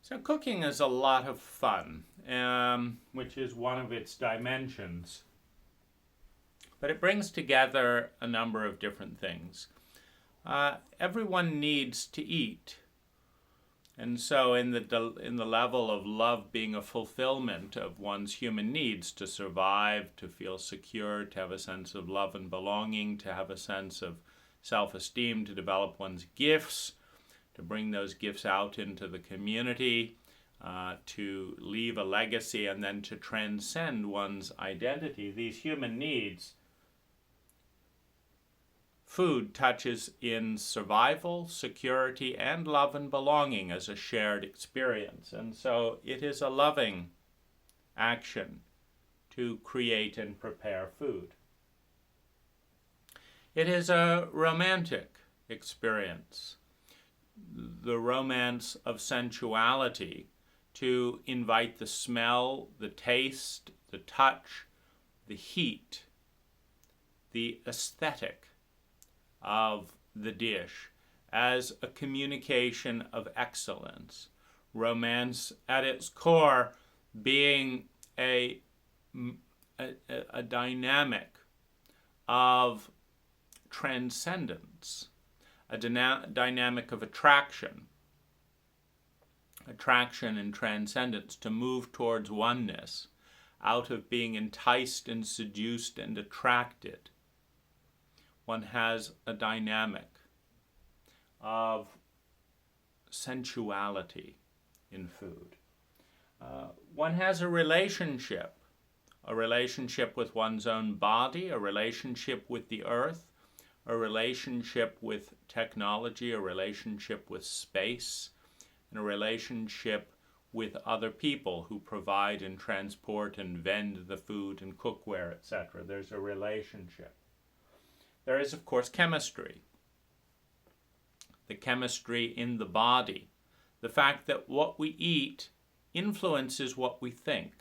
So cooking is a lot of fun, which is one of its dimensions. But it brings together a number of different things. Everyone needs to eat. And so in the level of love being a fulfillment of one's human needs to survive, to feel secure, to have a sense of love and belonging, to have a sense of self-esteem, to develop one's gifts, to bring those gifts out into the community, to leave a legacy, and then to transcend one's identity. These human needs, food touches in survival, security, and love and belonging as a shared experience. And so it is a loving action to create and prepare food. It is a romantic experience, the romance of sensuality, to invite the smell, the taste, the touch, the heat, the aesthetic of the dish as a communication of excellence. Romance at its core being a dynamic of transcendence, a dynamic of attraction and transcendence, to move towards oneness out of being enticed and seduced and attracted. One has a dynamic of sensuality in food. One has a relationship with one's own body, a relationship with the earth, a relationship with technology, a relationship with space, and a relationship with other people who provide and transport and vend the food and cookware, etc. There's a relationship. There is, of course, chemistry. The chemistry in the body. The fact that what we eat influences what we think.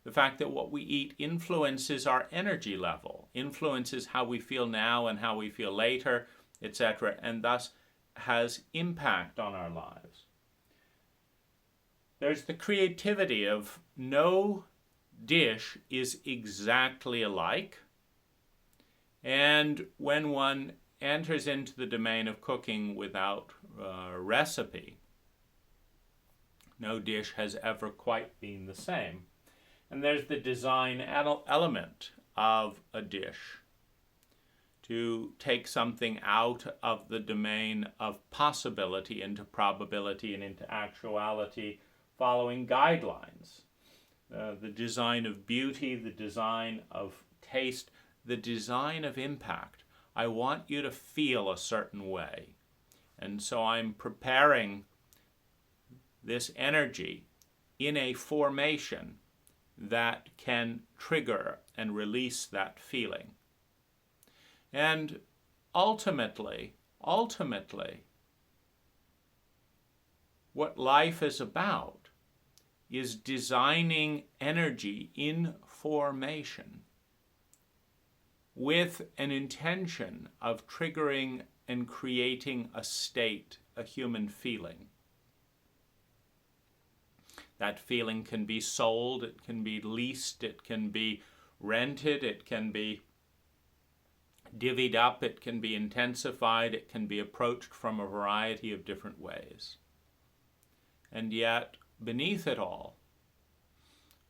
The fact that what we eat influences our energy level, influences how we feel now and how we feel later, etc., and thus has impact on our lives. There's the creativity of no dish is exactly alike. And when one enters into the domain of cooking without recipe, no dish has ever quite been the same. And there's the design element of a dish, to take something out of the domain of possibility into probability and into actuality, following guidelines. The design of beauty, the design of taste, the design of impact. I want you to feel a certain way. And so I'm preparing this energy in a formation that can trigger and release that feeling. And ultimately, what life is about is designing energy in formation with an intention of triggering and creating a state, a human feeling. That feeling can be sold, it can be leased, it can be rented, it can be divvied up, it can be intensified, it can be approached from a variety of different ways. And yet, beneath it all,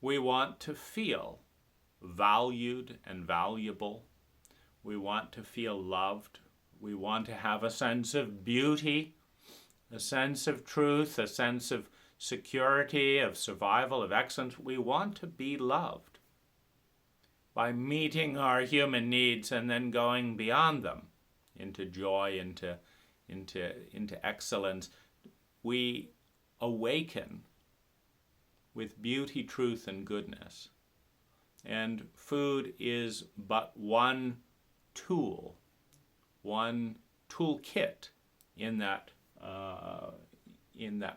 we want to feel valued and valuable. We want to feel loved. We want to have a sense of beauty, a sense of truth, a sense of security, of survival, of excellence. We want to be loved. By meeting our human needs and then going beyond them into joy, into excellence, we awaken with beauty, truth, and goodness. And food is but one tool, one toolkit in that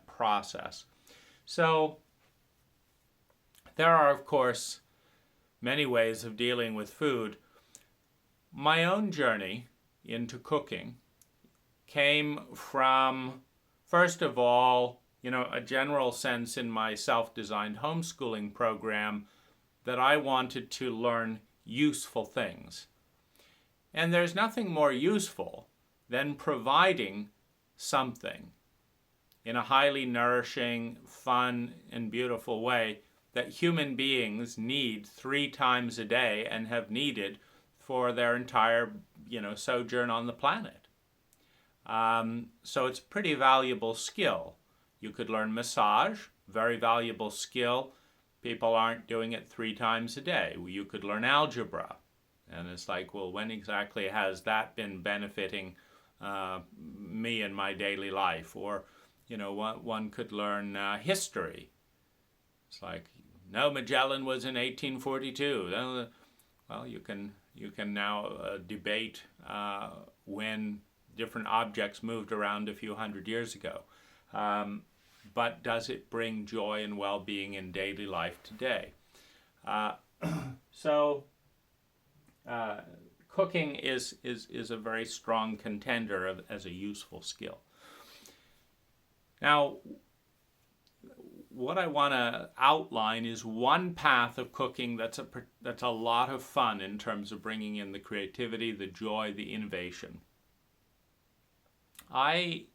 process. So there are, of course, many ways of dealing with food. My own journey into cooking came from, first of all, a general sense in my self-designed homeschooling program that I wanted to learn useful things. And there's nothing more useful than providing something in a highly nourishing, fun, and beautiful way that human beings need 3 times a day and have needed for their entire, sojourn on the planet. So it's a pretty valuable skill. You could learn massage, very valuable skill. People aren't doing it 3 times a day. You could learn algebra. And it's like, well, when exactly has that been benefiting me in my daily life? Or, one could learn history. It's like, no, Magellan was in 1842. Well, you can now debate when different objects moved around a few hundred years ago. But does it bring joy and well-being in daily life today? Cooking is a very strong contender as a useful skill. Now, what I want to outline is one path of cooking that's a lot of fun in terms of bringing in the creativity, the joy, the innovation. I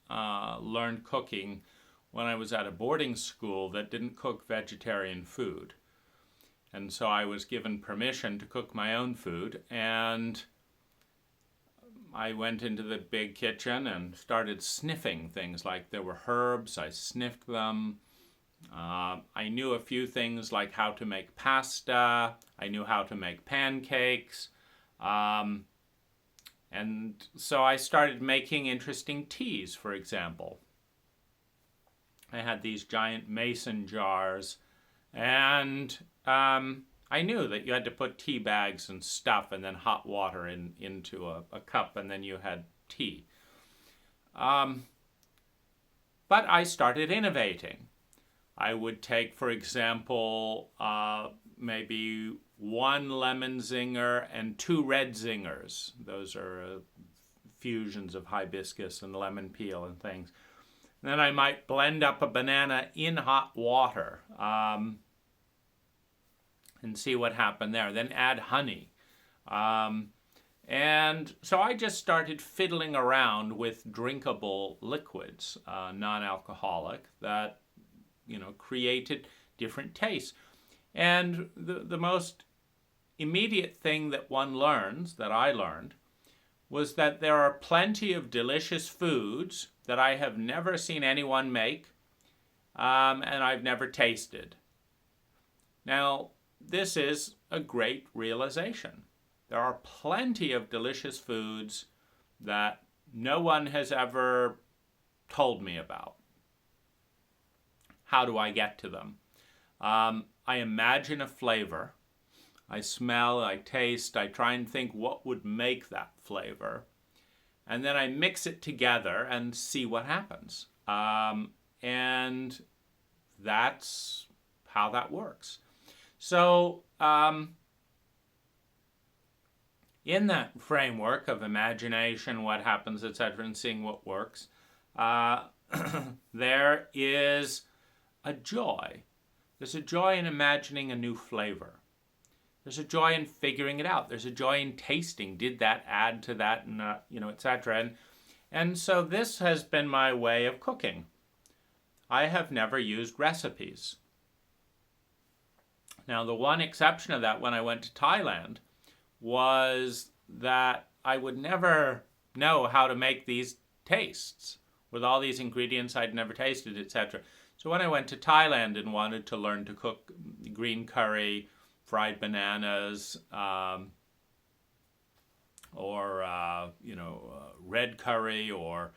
learned cooking when I was at a boarding school that didn't cook vegetarian food. And so I was given permission to cook my own food, and I went into the big kitchen and started sniffing things. Like there were herbs, I sniffed them. I knew a few things like how to make pasta. I knew how to make pancakes. And so I started making interesting teas, for example. I had these giant mason jars, and I knew that you had to put tea bags and stuff and then hot water into a cup, and then you had tea. But I started innovating. I would take, for example, maybe 1 lemon zinger and 2 red zingers. Those are fusions of hibiscus and lemon peel and things. And then I might blend up a banana in hot water and see what happened there. Then add honey. And so I just started fiddling around with drinkable liquids, non-alcoholic, that created different tastes. And the most immediate thing that one learns, that I learned, was that there are plenty of delicious foods that I have never seen anyone make, and I've never tasted. Now, this is a great realization. There are plenty of delicious foods that no one has ever told me about. How do I get to them? I imagine a flavor. I smell, I taste, I try and think what would make that flavor. And then I mix it together and see what happens. And that's how that works. So in that framework of imagination, what happens, etc., and seeing what works, there is a joy. There's a joy in imagining a new flavor. There's a joy in figuring it out. There's a joy in tasting. Did that add to that, and etc. And so this has been my way of cooking. I have never used recipes. Now, the one exception of that when I went to Thailand was that I would never know how to make these tastes with all these ingredients I'd never tasted, etc. So when I went to Thailand and wanted to learn to cook green curry, fried bananas, or red curry, or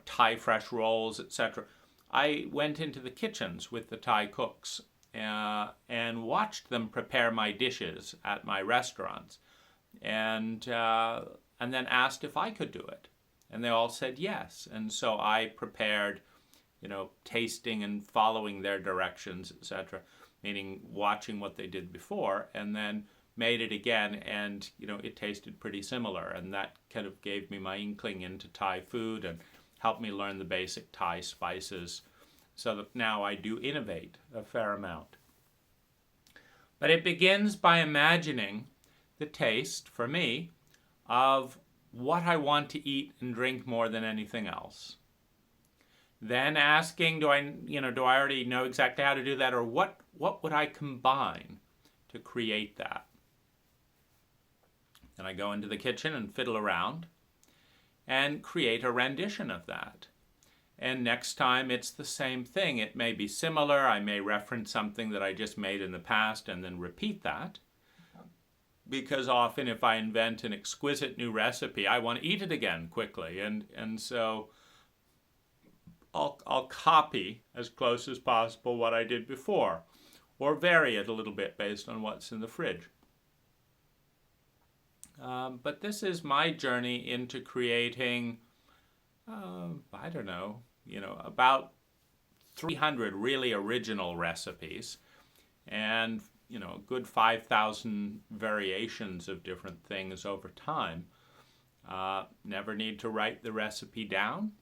Thai fresh rolls, etc., I went into the kitchens with the Thai cooks and watched them prepare my dishes at my restaurants, and then asked if I could do it, and they all said yes. And so I prepared, tasting and following their directions, etc., meaning watching what they did before, and then made it again, and it tasted pretty similar, and that kind of gave me my inkling into Thai food and helped me learn the basic Thai spices. so that now I do innovate a fair amount. But it begins by imagining the taste, for me, of what I want to eat and drink more than anything else. Then asking, do I already know exactly how to do that, or what would I combine to create that? Then I go into the kitchen and fiddle around and create a rendition of that. And next time it's the same thing. It may be similar. I may reference something that I just made in the past and then repeat that. Because often if I invent an exquisite new recipe, I want to eat it again quickly. And so I'll copy as close as possible what I did before, or vary it a little bit based on what's in the fridge. But this is my journey into creating, about 300 really original recipes, and a good 5,000 variations of different things over time. Never need to write the recipe down.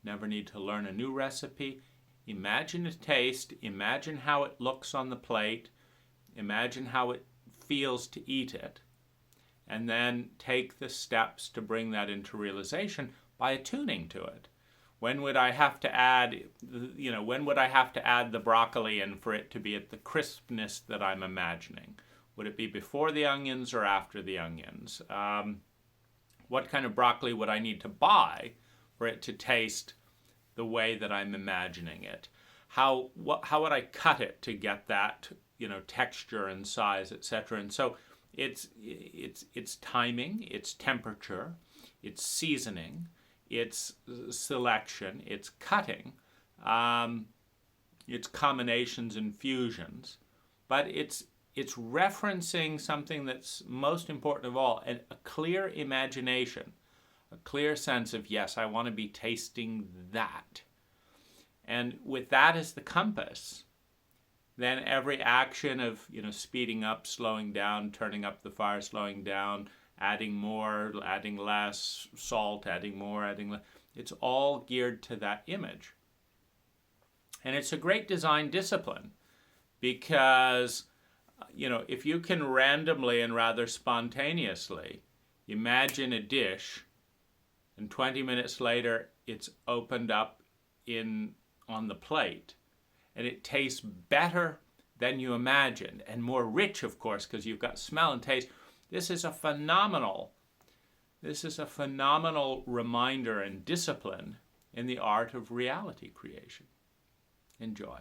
Never need to learn a new recipe. Imagine a taste. Imagine how it looks on the plate. Imagine how it feels to eat it. And then take the steps to bring that into realization by attuning to it. When would I have to add, the broccoli in for it to be at the crispness that I'm imagining? Would it be before the onions or after the onions? What kind of broccoli would I need to buy for it to taste the way that I'm imagining it? How would I cut it to get that, texture and size, etc.? And so it's timing, it's temperature, it's seasoning, it's selection, it's cutting, it's combinations and fusions, but it's referencing something that's most important of all, a clear imagination, a clear sense of, yes, I want to be tasting that. And with that as the compass, then every action of, speeding up, slowing down, turning up the fire, slowing down, adding more, adding less, salt, adding more, adding less, it's all geared to that image. And it's a great design discipline because, if you can randomly and rather spontaneously imagine a dish and 20 minutes later it's opened up on the plate, and it tastes better than you imagined, and more rich, of course, because you've got smell and taste. This is a phenomenal reminder and discipline in the art of reality creation. Enjoy.